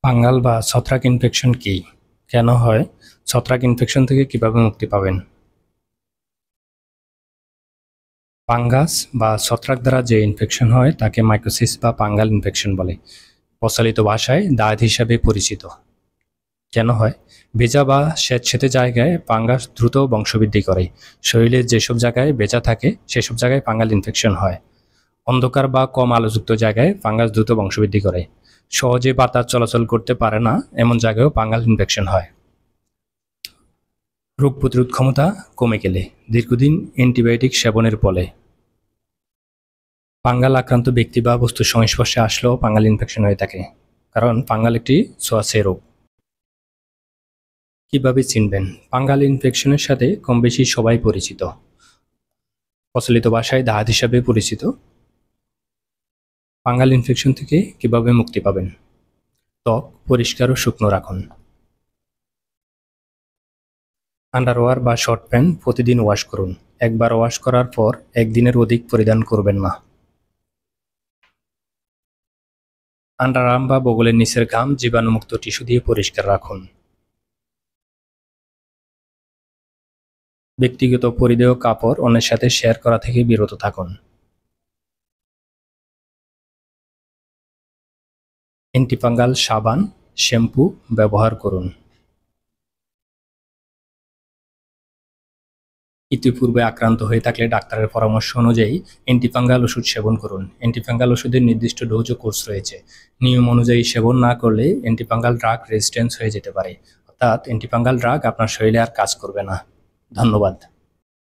Fungal বা ছত্রাক infection কি? কেন হয়? ছত্রাক ইনফেকশন থেকে কিভাবে মুক্তি পাবেন? ফাঙ্গাস বা ছত্রাক দ্বারা যে ইনফেকশন হয় তাকে মাইকোসিস বা ফাঙ্গাল ইনফেকশন বলে। প্রচলিত ভাষায় দাঁত হিসাবে পরিচিত। কেন হয়? ভেজা বা স্যাঁতসেঁতে জায়গায় ফাঙ্গাস দ্রুত বংশবৃদ্ধি করে। শরীরের যেসব জায়গায় ভেজা থাকে সেসব জায়গায় ফাঙ্গাল ইনফেকশন হয়। অন্ধকার বা কম আলোযুক্ত জায়গায় ফাঙ্গাস দ্রুত বংশবৃদ্ধি করে। সহজে বাতাস চলাচল করতে পারে না এমন জায়গায়ও ফাঙ্গাল ইনফেকশন হয়। রোগ প্রতিরোধ ক্ষমতা কমে গেলে, দীর্ঘদিন অ্যান্টিবায়োটিক সেবনের ফলে, ফাঙ্গাল আক্রান্ত ব্যক্তি বা বস্তুর সংস্পর্শে আসলেও ফাঙ্গাল ইনফেকশন হয়ে থাকে, কারণ ফাঙ্গাল একটি ছোঁয়াচে রোগ। কিভাবে চিনবেন? ফাঙ্গাল ইনফেকশনের সাথে কম বেশি সবাই পরিচিত। প্রচলিত ভাষায় দাঁত হিসাবে পরিচিত। ফাঙ্গাল ইনফেকশন থেকে কিভাবে মুক্তি পাবেন? ত্বক পরিষ্কার ও শুকনো রাখুন। আন্ডারওয়্যার বা শর্ট প্যান্ট প্রতিদিন ওয়াশ করুন। একবার ওয়াশ করার পর একদিনের অধিক পরিধান করবেন না। আন্ডারআর্ম বা বগলের নিচের ঘাম জীবাণুমুক্ত টিস্যু দিয়ে পরিষ্কার রাখুন। ব্যক্তিগত পরিধেয় কাপড় অন্যের সাথে শেয়ার করা থেকে বিরত থাকুন। অ্যান্টিফাঙ্গাল সাবান, শ্যাম্পু ব্যবহার করুন। ইতিপূর্বে আক্রান্ত হয়ে থাকলে ডাক্তারের পরামর্শ অনুযায়ী অ্যান্টিফাঙ্গাল ওষুধ সেবন করুন। অ্যান্টিফাঙ্গাল ওষুধের নির্দিষ্ট ডোজ ও কোর্স রয়েছে। নিয়ম অনুযায়ী সেবন না করলে অ্যান্টিফাঙ্গাল ড্রাগ রেজিস্ট্যান্স হয়ে যেতে পারে, অর্থাৎ অ্যান্টিফাঙ্গাল ড্রাগ আপনার শরীরে আর কাজ করবে না। ধন্যবাদ।